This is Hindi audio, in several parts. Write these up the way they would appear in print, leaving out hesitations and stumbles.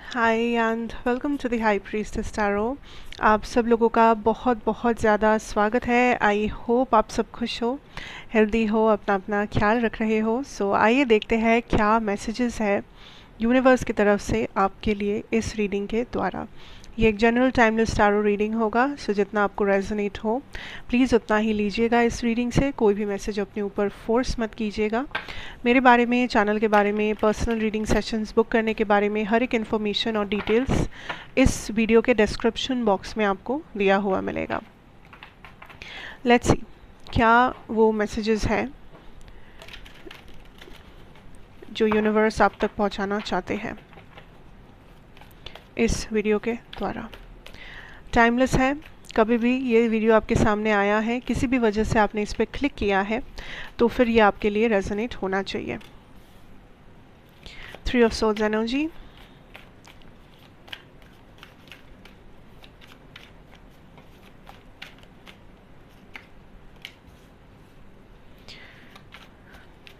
Hi and welcome to the high priestess tarot. आप सब लोगों का बहुत बहुत ज़्यादा स्वागत है। आई होप आप सब खुश हो, हेल्दी हो, अपना अपना ख्याल रख रहे हो। सो आइए देखते हैं क्या मैसेजेस है यूनिवर्स की तरफ से आपके लिए इस रीडिंग के द्वारा। ये एक जनरल टाइमलेस टैरो रीडिंग होगा, सो जितना आपको रेजोनेट हो प्लीज़ उतना ही लीजिएगा इस रीडिंग से। कोई भी मैसेज अपने ऊपर फोर्स मत कीजिएगा। मेरे बारे में, चैनल के बारे में, पर्सनल रीडिंग सेशंस बुक करने के बारे में हर एक इन्फॉर्मेशन और डिटेल्स इस वीडियो के डिस्क्रिप्शन बॉक्स में आपको दिया हुआ मिलेगा। लेट्स सी क्या वो मैसेजेस हैं जो यूनिवर्स आप तक पहुंचाना चाहते हैं इस वीडियो के द्वारा। टाइमलेस है, कभी भी ये वीडियो आपके सामने आया है, किसी भी वजह से आपने इस पर क्लिक किया है, तो फिर ये आपके लिए रेजोनेट होना चाहिए। 3 of Swords energy,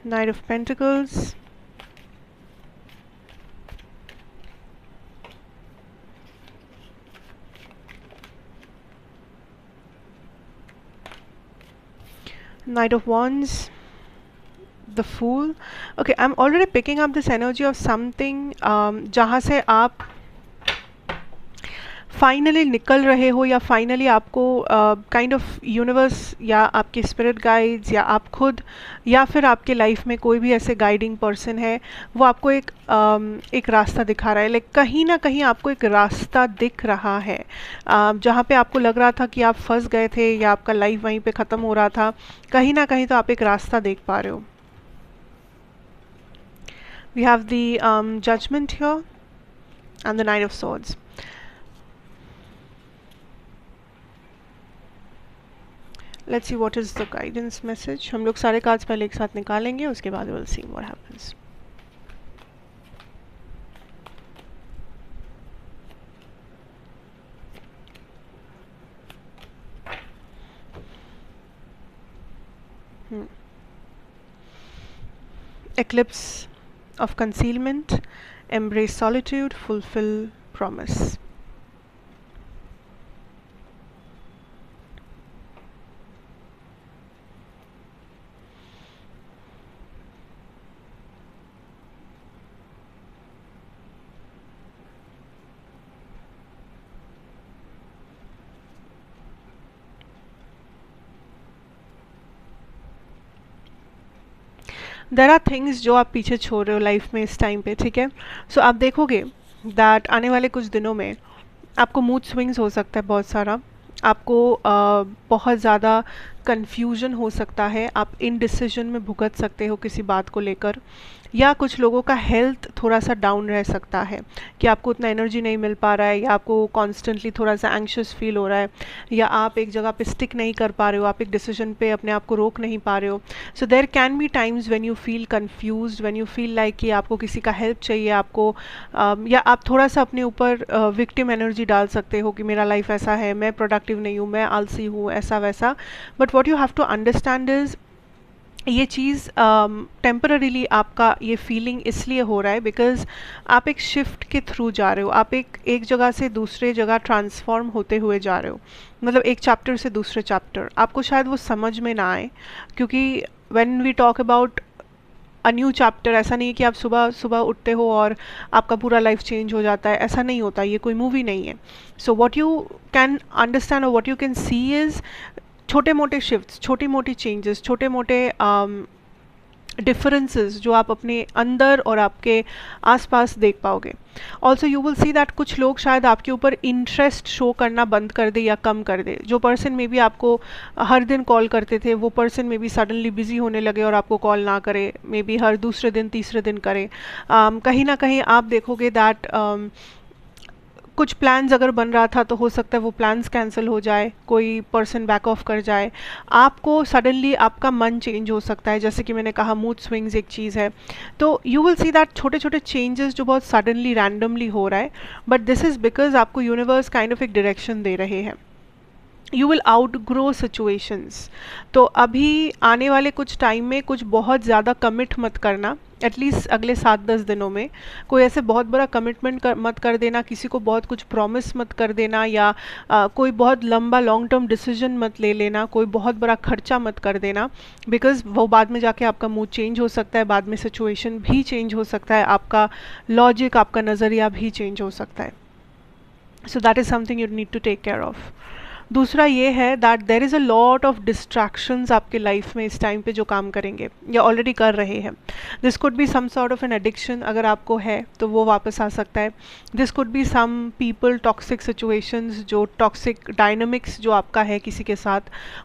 Knight of Pentacles, Knight of Wands, The Fool. Okay, I'm already picking up this energy of something जहाँ से आप फाइनली निकल रहे हो, या फाइनली आपको काइंड ऑफ यूनिवर्स या आपके स्पिरिट गाइड्स या आप खुद या फिर आपके लाइफ में कोई भी ऐसे गाइडिंग पर्सन है, वो आपको एक रास्ता दिखा रहा है। लाइक कहीं ना कहीं आपको एक रास्ता दिख रहा है जहाँ पे आपको लग रहा था कि आप फंस गए थे या आपका लाइफ वहीं पे ख़त्म हो रहा था, कहीं ना कहीं तो आप एक रास्ता देख पा रहे हो। We have the judgement here and the knight of swords. Let's see what is the guidance message. हम लोग सारे कार्ड्स पहले एक साथ निकालेंगे, उसके बाद will see what happens. Eclipse of concealment, embrace solitude, fulfill promise. There are things जो आप पीछे छोड़ रहे हो लाइफ में इस टाइम पे, ठीक है। सो आप देखोगे दैट आने वाले कुछ दिनों में आपको मूड स्विंग्स हो सकता है बहुत सारा, आपको बहुत ज़्यादा कन्फ्यूजन हो सकता है, आप इनडिसीजन में भुगत सकते हो किसी बात को लेकर, या कुछ लोगों का हेल्थ थोड़ा सा डाउन रह सकता है कि आपको उतना एनर्जी नहीं मिल पा रहा है, या आपको कॉन्स्टेंटली थोड़ा सा एंग्शियस फील हो रहा है, या आप एक जगह पे स्टिक नहीं कर पा रहे हो, आप एक डिसीजन पे अपने आप को रोक नहीं पा रहे हो। So there can be times when you feel confused, when you feel like कि आपको किसी का हेल्प चाहिए, आपको या आप थोड़ा सा अपने ऊपर विक्टिम एनर्जी डाल सकते हो कि मेरा लाइफ ऐसा है, मैं प्रोडक्टिव नहीं हूँ, मैं आलसी हूँ, ऐसा वैसा। But what you have to understand is ये चीज़ टेम्पररीली आपका ये फीलिंग इसलिए हो रहा है बिकॉज आप एक शिफ्ट के थ्रू जा रहे हो, आप एक जगह से दूसरे जगह ट्रांसफॉर्म होते हुए जा रहे हो, मतलब एक चैप्टर से दूसरे चैप्टर। आपको शायद वो समझ में ना आए, क्योंकि when we talk about a new chapter, ऐसा नहीं है कि आप सुबह सुबह उठते हो और आपका पूरा लाइफ चेंज हो जाता है, ऐसा नहीं होता, ये कोई मूवी नहीं है। So what you can understand और what you can see is छोटे मोटे शिफ्ट्स, छोटी मोटी चेंजेस, छोटे मोटे डिफरेंसेस जो आप अपने अंदर और आपके आसपास देख पाओगे। Also you will see that कुछ लोग शायद आपके ऊपर इंटरेस्ट शो करना बंद कर दे या कम कर दे। जो पर्सन में भी आपको हर दिन कॉल करते थे, वो पर्सन में भी सडनली बिजी होने लगे और आपको कॉल ना करे, मे बी हर दूसरे दिन तीसरे दिन करे। कहीं ना कहीं आप देखोगे दैट कुछ प्लान्स अगर बन रहा था तो हो सकता है वो प्लान्स कैंसिल हो जाए, कोई पर्सन बैक ऑफ कर जाए, आपको सडनली आपका मन चेंज हो सकता है। जैसे कि मैंने कहा मूड स्विंग्स एक चीज़ है, तो यू विल सी दैट छोटे छोटे चेंजेस जो बहुत सडनली रैंडमली हो रहा है, बट दिस इज़ बिकॉज आपको यूनिवर्स काइंड ऑफ एक डायरेक्शन दे रहे हैं। You will outgrow situations. तो अभी आने वाले कुछ टाइम में कुछ बहुत ज़्यादा कमिट मत करना, एटलीस्ट अगले 7-10 दिनों में कोई ऐसे बहुत बड़ा कमिटमेंट मत कर देना, किसी को बहुत कुछ प्रॉमिस मत कर देना, या कोई बहुत लंबा लॉन्ग टर्म डिसीजन मत ले लेना, कोई बहुत बड़ा खर्चा मत कर देना, बिकॉज वो बाद में जाके आपका मूड चेंज हो सकता है, बाद में सिचुएशन भी चेंज हो सकता है, आपका लॉजिक, आपका नज़रिया भी चेंज हो सकता है। So that is something you need to take care of. दूसरा ये है that there is a lot of distractions आपके लाइफ में इस टाइम पे जो काम करेंगे या ऑलरेडी कर रहे हैं। This could be some sort of an addiction, अगर आपको है तो वो वापस आ सकता है। This could be some people, toxic situations, जो टॉक्सिक डायनामिक्स जो आपका है किसी के साथ,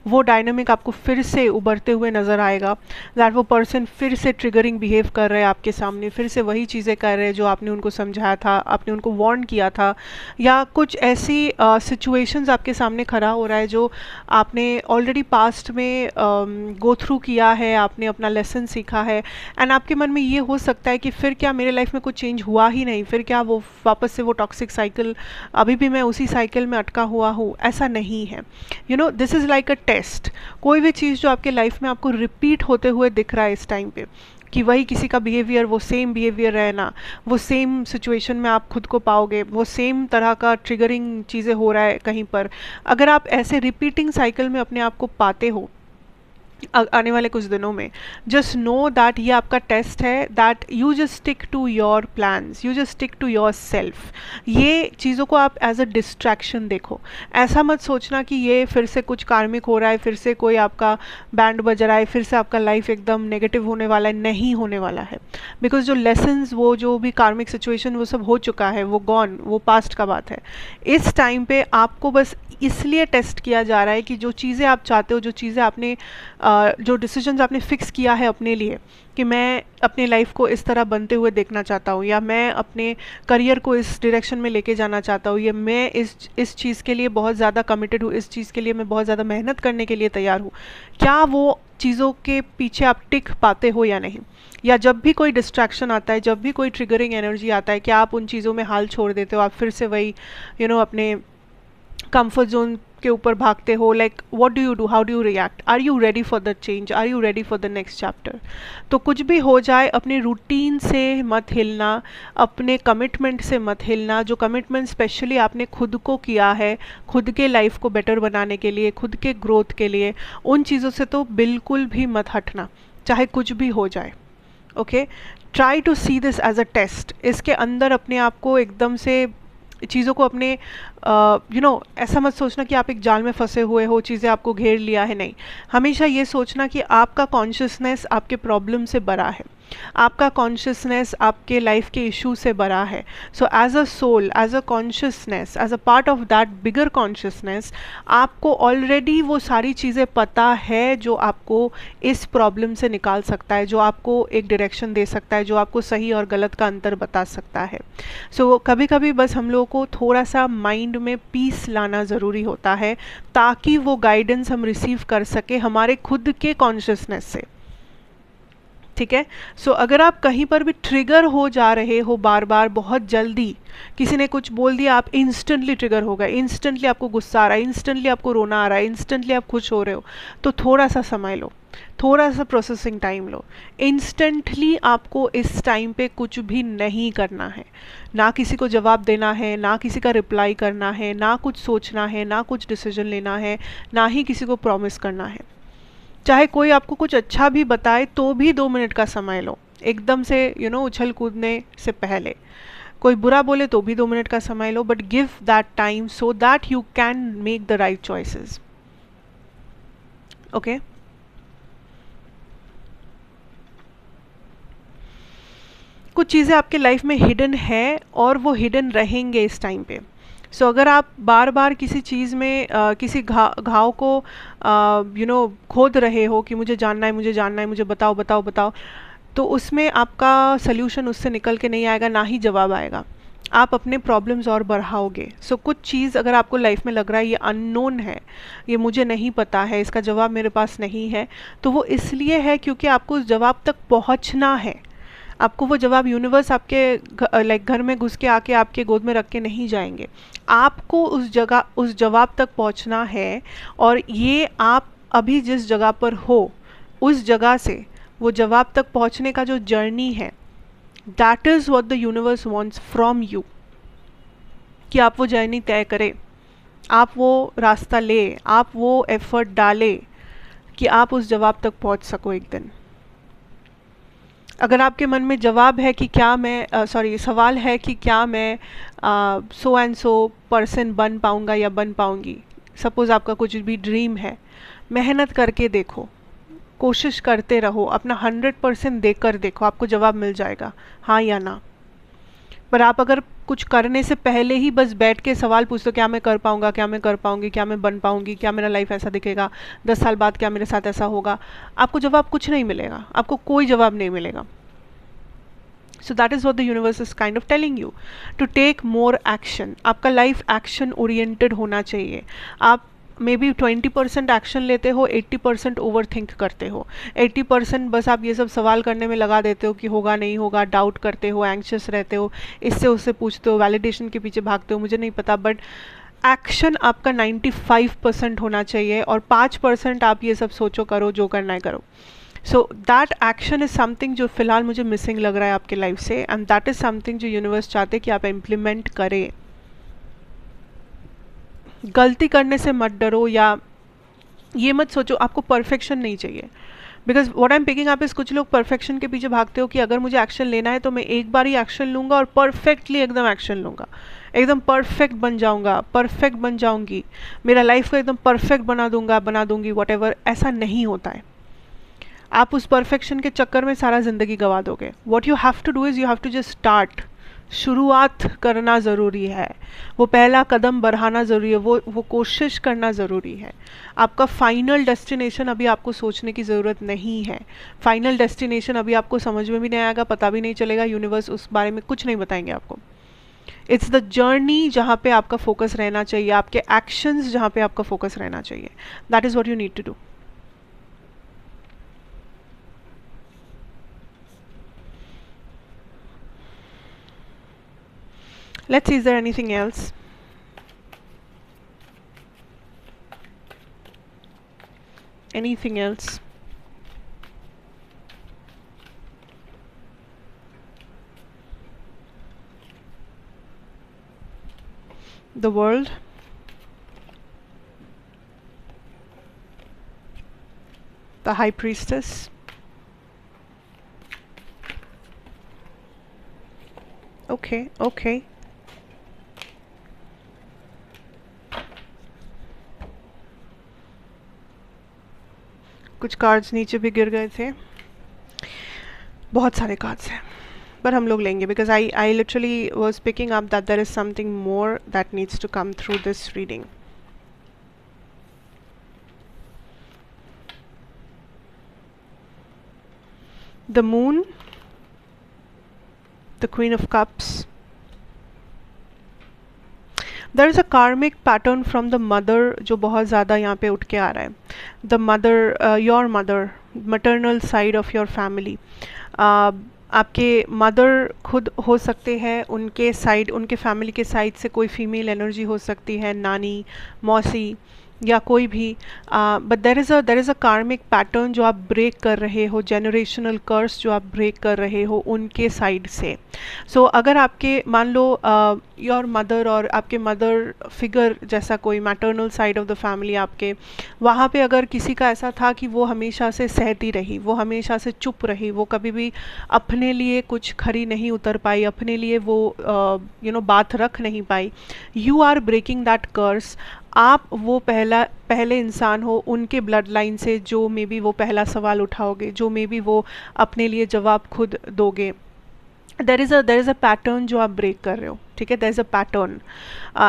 वो डायनामिक आपको फिर से उभरते हुए नज़र आएगा, दैट वो पर्सन फिर से ट्रिगरिंग बिहेव कर रहे हैं आपके सामने, फिर से वही चीज़ें कर रहे हैं जो आपने उनको समझाया था, आपने उनको वार्न किया था, या कुछ ऐसी सिचुएशंस आपके सामने खड़ा हो रहा है जो आपने ऑलरेडी पास्ट में गो थ्रू किया है, आपने अपना लेसन सीखा है, एंड आपके मन में ये हो सकता है कि फिर क्या मेरे लाइफ में कुछ चेंज हुआ ही नहीं, फिर क्या वो वापस से वो टॉक्सिक साइकिल, अभी भी मैं उसी साइकिल में अटका हुआ हूँ। ऐसा नहीं है, you know, this is like a test. कोई भी चीज़ जो आपके लाइफ में आपको रिपीट होते हुए दिख रहा है इस टाइम पे, कि वही किसी का बिहेवियर, वो सेम बिहेवियर रहना, वो सेम सिचुएशन में आप खुद को पाओगे, वो सेम तरह का ट्रिगरिंग चीज़ें हो रहा है कहीं पर, अगर आप ऐसे रिपीटिंग साइकिल में अपने आप को पाते हो आने वाले कुछ दिनों में, जस्ट नो दैट ये आपका टेस्ट है, that you just stick to your plans, you just stick to yourself. ये चीज़ों को आप एज अ डिस्ट्रैक्शन देखो, ऐसा मत सोचना कि ये फिर से कुछ कार्मिक हो रहा है, फिर से कोई आपका बैंड बज रहा है, फिर से आपका लाइफ एकदम नेगेटिव होने वाला है, नहीं होने वाला है। बिकॉज जो लेसन्स, वो जो भी कार्मिक सिचुएशन, वो सब हो चुका है, वो गॉन, वो पास्ट का बात है। इस टाइम पे आपको बस इसलिए टेस्ट किया जा रहा है कि जो चीज़ें आप चाहते हो, जो चीज़ें आपने जो डिसीजंस आपने फिक्स किया है अपने लिए, कि मैं अपने लाइफ को इस तरह बनते हुए देखना चाहता हूँ, या मैं अपने करियर को इस डायरेक्शन में लेके जाना चाहता हूँ, या मैं इस चीज़ के लिए बहुत ज़्यादा कमिटेड हूँ, इस चीज़ के लिए मैं बहुत ज़्यादा मेहनत करने के लिए तैयार हूँ, क्या वो चीज़ों के पीछे आप टिक पाते हो या नहीं? या जब भी कोई डिस्ट्रैक्शन आता है, जब भी कोई ट्रिगरिंग एनर्जी आता है, क्या आप उन चीज़ों में हाल छोड़ देते हो, आप फिर से वही अपने कंफर्ट जोन के ऊपर भागते हो? Like what do you do, how do you react, are you ready for the change, are you ready for the next chapter? तो कुछ भी हो जाए, अपने रूटीन से मत हिलना, अपने कमिटमेंट से मत हिलना, जो कमिटमेंट स्पेशली आपने खुद को किया है, खुद के लाइफ को बेटर बनाने के लिए, खुद के ग्रोथ के लिए, उन चीज़ों से तो बिल्कुल भी मत हटना, चाहे कुछ भी हो जाए। Okay, try to see this as a test. इसके अंदर अपने आप को एकदम से चीज़ों को अपने ऐसा मत सोचना कि आप एक जाल में फंसे हुए हो, चीज़ें आपको घेर लिया है, नहीं। हमेशा ये सोचना कि आपका कॉन्शियसनेस आपके प्रॉब्लम से बड़ा है, आपका कॉन्शियसनेस आपके लाइफ के इशू से बड़ा है। So as a soul, as a consciousness, as a part of that bigger consciousness, आपको ऑलरेडी वो सारी चीज़ें पता है जो आपको इस प्रॉब्लम से निकाल सकता है, जो आपको एक डायरेक्शन दे सकता है, जो आपको सही और गलत का अंतर बता सकता है। सो कभी कभी बस हम लोगों को थोड़ा सा माइंड में पीस लाना ज़रूरी होता है, ताकि वो गाइडेंस हम रिसीव कर सके हमारे खुद के कॉन्शियसनेस से। ठीक है, सो अगर आप कहीं पर भी ट्रिगर हो जा रहे हो बार बार, बहुत जल्दी किसी ने कुछ बोल दिया, आप इंस्टेंटली ट्रिगर हो गए, इंस्टेंटली आपको गुस्सा आ रहा है, इंस्टेंटली आपको रोना आ रहा है, इंस्टेंटली आप खुश हो रहे हो, तो थोड़ा सा समय लो, थोड़ा सा प्रोसेसिंग टाइम लो। इंस्टेंटली आपको इस टाइम पे कुछ भी नहीं करना है, ना किसी को जवाब देना है, ना किसी का रिप्लाई करना है, ना कुछ सोचना है, ना कुछ डिसीजन लेना है, ना ही किसी को प्रॉमिस करना है। चाहे कोई आपको कुछ अच्छा भी बताए तो भी 2 मिनट का समय लो, एकदम से उछल कूदने से पहले। कोई बुरा बोले तो भी 2 मिनट का समय लो, but give that time so that you can make the right choices. Okay, कुछ चीज़ें आपके लाइफ में हिडन है और वो हिडन रहेंगे इस टाइम पे। सो अगर आप बार बार किसी चीज़ में किसी घाव को खोद रहे हो कि मुझे जानना है, मुझे जानना है, मुझे बताओ बताओ बताओ, तो उसमें आपका सल्यूशन उससे निकल के नहीं आएगा, ना ही जवाब आएगा, आप अपने प्रॉब्लम्स और बढ़ाओगे। सो कुछ चीज़ अगर आपको लाइफ में लग रहा है ये अननोन है, ये मुझे नहीं पता है, इसका जवाब मेरे पास नहीं है, तो वो इसलिए है क्योंकि आपको उस जवाब तक पहुंचना है, आपको वो जवाब यूनिवर्स आपके लाइक घर में घुस के आके आपके गोद में रख के नहीं जाएंगे। आपको उस जवाब तक पहुंचना है, और ये आप अभी जिस जगह पर हो उस जगह से वो जवाब तक पहुंचने का जो जर्नी है, that is what the universe wants from you, कि आप वो जर्नी तय करें, आप वो रास्ता ले, आप वो एफर्ट डालें कि आप उस जवाब तक पहुंच सको एक दिन। अगर आपके मन में जवाब है कि क्या मैं सवाल है कि क्या मैं सो एंड सो पर्सन बन पाऊँगा या बन पाऊँगी, सपोज़ आपका कुछ भी ड्रीम है, मेहनत करके देखो, कोशिश करते रहो, अपना 100% देकर देखो, आपको जवाब मिल जाएगा, हाँ या ना। पर आप अगर कुछ करने से पहले ही बस बैठ के सवाल पूछते हो, क्या मैं कर पाऊँगा, क्या मैं कर पाऊँगी, क्या मैं बन पाऊँगी, क्या मेरा लाइफ ऐसा दिखेगा, 10 साल बाद क्या मेरे साथ ऐसा होगा, आपको जवाब कुछ नहीं मिलेगा, आपको कोई जवाब नहीं मिलेगा। So that is what the universe is kind of telling you to take more action. आपका लाइफ एक्शन ओरिएंटेड होना चाहिए। आप मे बी 20% एक्शन लेते हो, 80% ओवर थिंक करते हो, 80% बस आप ये सब सवाल करने में लगा देते हो कि होगा नहीं होगा, डाउट करते हो, एंग्शियस रहते हो, इससे उससे पूछते हो, वैलिडेशन के पीछे भागते हो, मुझे नहीं पता। बट एक्शन आपका 95% होना चाहिए, और 5% आप ये सब सोचो करो, जो करना है करो। So that action is something जो फिलहाल मुझे मिसिंग लग रहा है आपके लाइफ से, एंड दैट इज समथिंग जो यूनिवर्स चाहते कि आप इम्प्लीमेंट करें। गलती करने से मत डरो, या ये मत सोचो आपको परफेक्शन नहीं चाहिए, because what I am picking up is कुछ लोग परफेक्शन के पीछे भागते हो कि अगर मुझे एक्शन लेना है तो मैं एक बार ही एक्शन लूँगा और परफेक्टली एकदम एक्शन लूँगा, एकदम परफेक्ट बन जाऊँगा, परफेक्ट बन जाऊँगी, मेरा लाइफ को एकदम परफेक्ट बना दूँगी, वॉट एवर। ऐसा नहीं होता है। आप उस परफेक्शन के चक्कर में सारा ज़िंदगी गवा दोगे। What you have to do is you have to just start. शुरुआत करना ज़रूरी है, वो पहला कदम बढ़ाना ज़रूरी है, वो कोशिश करना ज़रूरी है। आपका फाइनल डेस्टिनेशन अभी आपको सोचने की ज़रूरत नहीं है। फाइनल डेस्टिनेशन अभी आपको समझ में भी नहीं आएगा, पता भी नहीं चलेगा, यूनिवर्स उस बारे में कुछ नहीं बताएंगे आपको। इट्स द जर्नी जहाँ पे आपका फोकस रहना चाहिए, आपके एक्शंस जहाँ पे आपका फोकस रहना चाहिए। That is what you need to do. Let's see, is there anything else? Anything else? The world. The High Priestess. Okay, okay. कुछ कार्ड्स नीचे भी गिर गए थे, बहुत सारे कार्ड्स हैं, पर हम लोग लेंगे because I literally was picking up that there is something more that needs to come through this reading. The moon, the queen of cups, there is a karmic pattern from the mother जो बहुत ज़्यादा यहाँ पे उठ के आ रहा है। The mother, your mother, maternal side of your family. आपके मदर खुद हो सकते हैं, उनके साइड, उनके फैमिली के साइड से कोई फीमेल एनर्जी हो सकती है, नानी, मौसी या कोई भी, but there is a karmic pattern जो आप ब्रेक कर रहे हो, जेनरेशनल कर्स जो आप ब्रेक कर रहे हो उनके साइड से। सो अगर आपके मान लो योर मदर और आपके मदर फिगर जैसा कोई maternal side of the family आपके, वहाँ पे अगर किसी का ऐसा था कि वो हमेशा से सहती रही, वो हमेशा से चुप रही, वो कभी भी अपने लिए कुछ खरी नहीं उतर पाई, अपने लिए वो बात रख नहीं पाई, यू आर ब्रेकिंग दैट कर्स। आप वो पहले इंसान हो उनके ब्लड लाइन से जो मे बी वो पहला सवाल उठाओगे, जो मे बी वो अपने लिए जवाब खुद दोगे। देर इज़ अ पैटर्न जो आप ब्रेक कर रहे हो, ठीक ठीक है, देयर इज़ अ पैटर्न।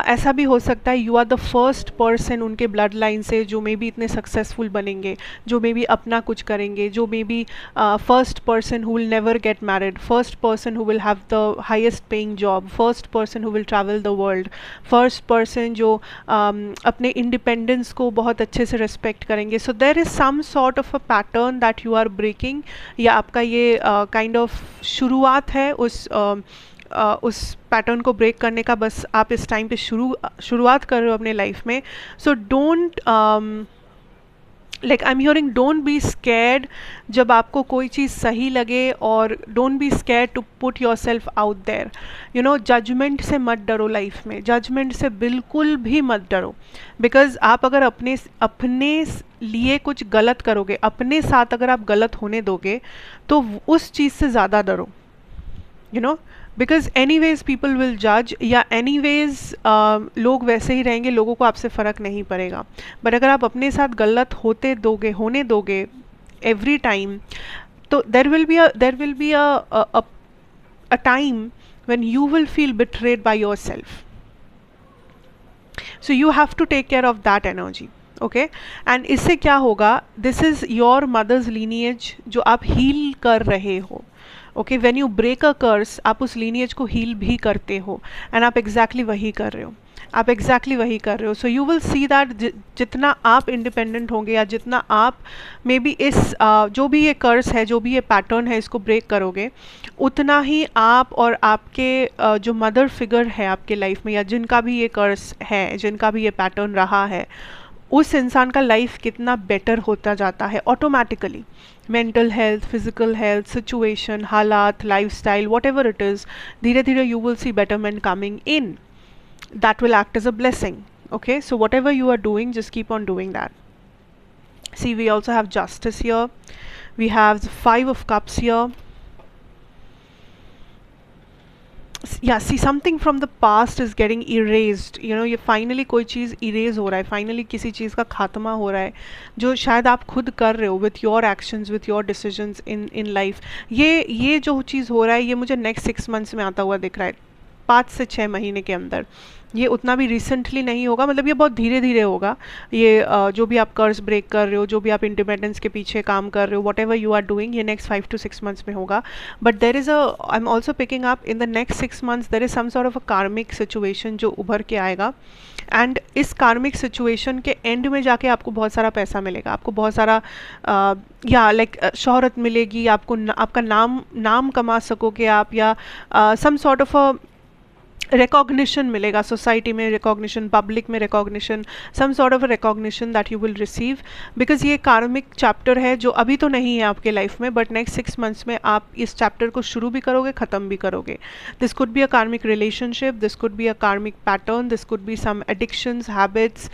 ऐसा भी हो सकता है you are the first person उनके ब्लड लाइन से जो मे बी इतने सक्सेसफुल बनेंगे, जो मे बी अपना कुछ करेंगे, जो may be first person who will never get married, first person who will have the highest paying job, first person who will travel the world, first person जो अपने इंडिपेंडेंस को बहुत अच्छे से रिस्पेक्ट करेंगे। So there is some sort of a pattern that you are breaking, या आपका ये काइंड ऑफ शुरुआत है उस पैटर्न को ब्रेक करने का। बस आप इस टाइम पे शुरुआत कर रहे हो अपने लाइफ में। So don't like I am hearing, don't be scared जब आपको कोई चीज़ सही लगे, और don't be scared to put yourself out there. You know, judgement से मत डरो लाइफ में, जजमेंट से बिल्कुल भी मत डरो। बिकॉज आप अगर अपने लिए कुछ गलत करोगे, अपने साथ अगर आप गलत होने दोगे, तो उस चीज़ से ज़्यादा डरो। You know, because any ways people will जज, या एनी वेज लोग वैसे ही रहेंगे, लोगों को आपसे फ़र्क नहीं पड़ेगा। बट अगर आप अपने साथ गलत होने दोगे एवरी टाइम, तो there will be a time when you will feel betrayed by yourself. So you have to take care of that energy. Okay, and इससे क्या होगा, this is your mother's lineage जो आप heal कर रहे हो। ओके, व्हेन यू ब्रेक अ कर्स, आप उस लीनिएज को हील भी करते हो, एंड आप एग्जैक्टली वही कर रहे हो, आप एग्जैक्टली वही कर रहे हो। So you will see that जितना आप इंडिपेंडेंट होंगे, या जितना आप मे बी इस जो भी ये कर्स है, जो भी ये पैटर्न है, इसको ब्रेक करोगे, उतना ही आप और आपके जो मदर फिगर है आपके लाइफ में, या जिनका भी ये कर्स है, जिनका भी ये पैटर्न रहा है, उस इंसान का लाइफ कितना बेटर होता जाता है automatically. Mental health, physical health, situation, हालात, लाइफस्टाइल, व्हाटएवर इट इज़, धीरे धीरे you will see betterment coming in, that will act as a blessing. Okay, so whatever you are doing, just keep on doing that. See, we also have justice here, we have the 5 of cups here. Yeah, see, something from the past is getting erased. You know, ये finally कोई चीज़ erase हो रहा है, finally किसी चीज़ का खात्मा हो रहा है, जो शायद आप खुद कर रहे हो with your actions, with your decisions in life. ये जो चीज़ हो रहा है, ये मुझे next 6 months में आता हुआ दिख रहा है, 5 से 6 महीने के अंदर। ये उतना भी रिसेंटली नहीं होगा, मतलब ये बहुत धीरे धीरे होगा। ये जो भी आप कर्ज ब्रेक कर रहे हो, जो भी आप इंडिपेंडेंस के पीछे काम कर रहे हो, whatever you are doing, ये नेक्स्ट 5 to 6 months में होगा। But there is I am also picking up in the next 6 months there is some sort of a karmic situation जो उभर के आएगा, एंड इस कार्मिक सिचुएशन के एंड में जाके आपको बहुत सारा पैसा मिलेगा, आपको बहुत सारा या लाइक शोहरत मिलेगी, आपको आपका नाम कमा सकोगे आप, या some sort of a recognition मिलेगा, सोसाइटी में recognition, पब्लिक में recognition, some sort of a recognition that you will receive, because ये कार्मिक चैप्टर है जो अभी तो नहीं है आपके लाइफ में, बट नेक्स्ट 6 months में आप इस चैप्टर को शुरू भी करोगे, ख़त्म भी करोगे। This could be a karmic relationship, this could be a karmic pattern, this could be some addictions, habits,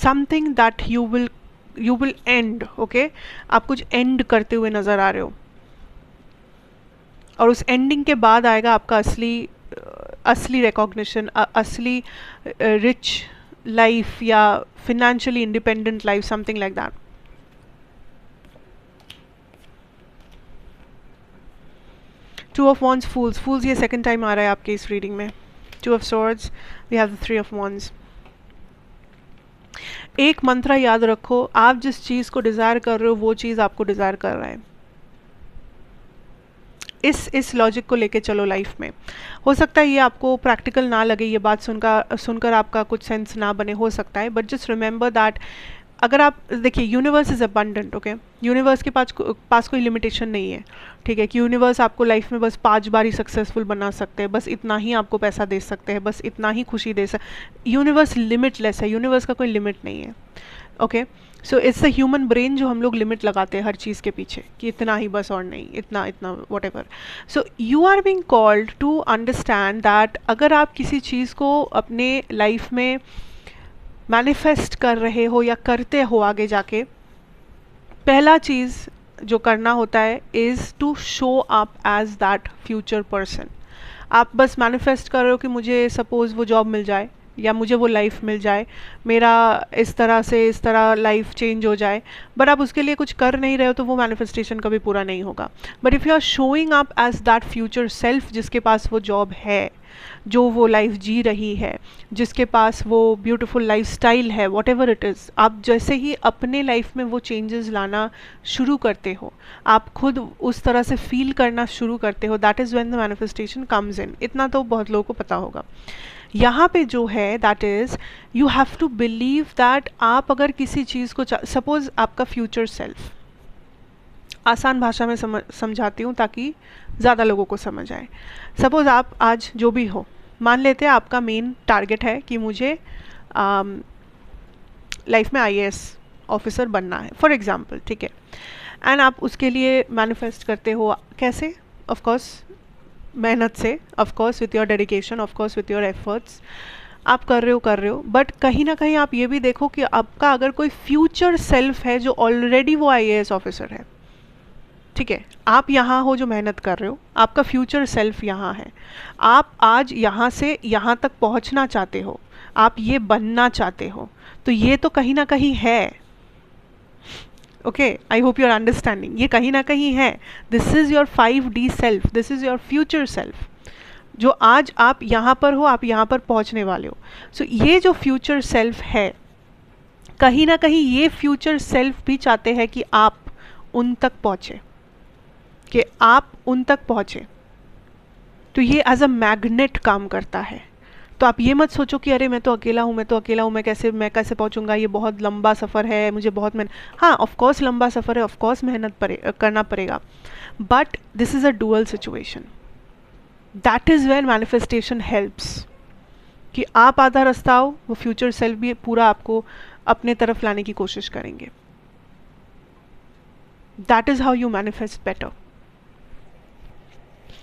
something that you will end. Okay, आप कुछ एंड करते हुए नज़र आ रहे हो, और उस एंडिंग के बाद आएगा आपका असली रिकॉग्निशन, असली रिच लाइफ, या financially independent life, something like that. Two of wands, fools ये सेकंड टाइम आ रहा है आपके इस रीडिंग में। Two of swords, we have the 3 of wands। एक मंत्र याद रखो, आप जिस चीज़ को डिज़ायर कर रहे हो वो चीज़ आपको डिज़ायर कर रहा है। इस लॉजिक को लेके चलो लाइफ में। हो सकता है ये आपको प्रैक्टिकल ना लगे, ये बात सुनकर आपका कुछ सेंस ना बने, हो सकता है, बट जस्ट रिमेंबर दैट अगर आप देखिए, universe is abundant. Okay, universe के पास कोई लिमिटेशन नहीं है, ठीक है, कि यूनिवर्स आपको लाइफ में बस 5 बार ही सक्सेसफुल बना सकते हैं, बस इतना ही आपको पैसा दे सकते हैं, बस इतना ही खुशी दे सकते। यूनिवर्स लिमिटलेस है, यूनिवर्स का कोई लिमिट नहीं है। Okay, so it's the human brain जो हम लोग लिमिट लगाते हैं हर चीज़ के पीछे, कि इतना ही बस और नहीं, इतना whatever. So you are being called to understand that अगर आप किसी चीज़ को अपने लाइफ में मैनिफेस्ट कर रहे हो या करते हो आगे जाके, पहला चीज़ जो करना होता है is to show up as that future person. आप बस मैनिफेस्ट कर रहे हो कि मुझे सपोज़ वो जॉब मिल जाए, या मुझे वो लाइफ मिल जाए, मेरा इस तरह लाइफ चेंज हो जाए, बट आप उसके लिए कुछ कर नहीं रहे हो तो वो मैनिफेस्टेशन कभी पूरा नहीं होगा. But if you are showing up as that future self जिसके पास वो जॉब है, जो वो लाइफ जी रही है, जिसके पास वो ब्यूटीफुल लाइफस्टाइल है, वॉट एवर इट इज़, आप जैसे ही अपने लाइफ में वो चेंजेस लाना शुरू करते हो, आप खुद उस तरह से फील करना शुरू करते हो, that is when the manifestation comes in. इतना तो बहुत लोगों को पता होगा. यहाँ पे जो है that is you have to believe that आप अगर किसी चीज़ को सपोज आपका फ्यूचर सेल्फ, आसान भाषा में समझाती हूँ ताकि ज़्यादा लोगों को समझ आए. सपोज़ आप आज जो भी हो, मान लेते हैं आपका मेन टारगेट है कि मुझे लाइफ में आईएएस ऑफिसर बनना है फॉर एग्जांपल, ठीक है. एंड आप उसके लिए मैनिफेस्ट करते हो कैसे? ऑफ कोर्स मेहनत से, of course with your dedication, of course with your efforts आप कर रहे हो. बट कहीं ना कहीं आप ये भी देखो कि आपका अगर कोई फ्यूचर सेल्फ है जो ऑलरेडी वो आईएएस ऑफिसर है, ठीक है. आप यहाँ हो जो मेहनत कर रहे हो, आपका फ्यूचर सेल्फ यहाँ है. आप आज यहाँ से यहाँ तक पहुँचना चाहते हो, आप ये बनना चाहते हो, तो ये तो कहीं ना कहीं है. Okay, I hope you are understanding. ये कहीं ना कहीं है. This is your 5D self, this is your future self, जो आज आप यहाँ पर हो, आप यहाँ पर पहुँचने वाले हो. सो ये जो फ्यूचर सेल्फ है, कहीं ना कहीं ये फ्यूचर सेल्फ भी चाहते हैं कि आप उन तक पहुँचे, कि आप उन तक पहुँचे. तो ये एज अ मैग्नेट काम करता है. तो आप ये मत सोचो कि अरे मैं तो अकेला हूँ, मैं कैसे पहुँचूंगा, ये बहुत लंबा सफ़र है, मुझे बहुत मेहनत. हाँ, ऑफ कोर्स लंबा सफ़र है, ऑफ कोर्स मेहनत करना पड़ेगा, but this is a dual situation. That is where manifestation helps, कि आप आधा रास्ता आओ, वो फ्यूचर सेल्फ भी पूरा आपको अपने तरफ लाने की कोशिश करेंगे. That is how you manifest better.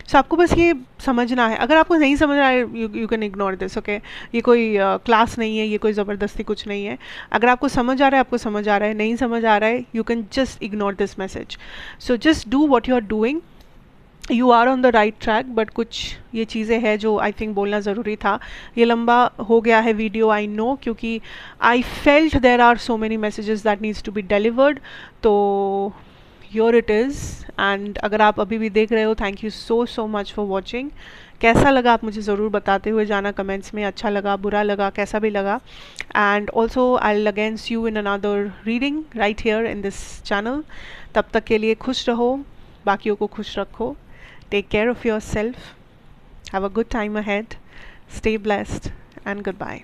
So आपको बस ये समझना है. अगर आपको नहीं समझ रहा है, you can ignore this. Okay, ये कोई क्लास नहीं है, ये कोई ज़बरदस्ती कुछ नहीं है. अगर आपको समझ आ रहा है, आपको समझ आ रहा है. नहीं समझ आ रहा है, you can just ignore this message. So just do what you are doing. You are on the right track, but कुछ ये चीज़ें हैं जो आई थिंक बोलना ज़रूरी था. ये लंबा हो गया है वीडियो, आई नो, क्योंकि I felt there are so many messages that needs to be delivered. तो योर इट इज़. एंड अगर आप अभी भी देख रहे हो, thank you so much for watching. कैसा लगा आप मुझे ज़रूर बताते हुए जाना कमेंट्स में. अच्छा लगा, बुरा लगा, कैसा भी लगा. And also I will again see you in another reading right here in this channel. तब तक के लिए खुश रहो, बाकियों को खुश रखो. Take care of your self. Have a good time ahead. Stay blessed and good bye.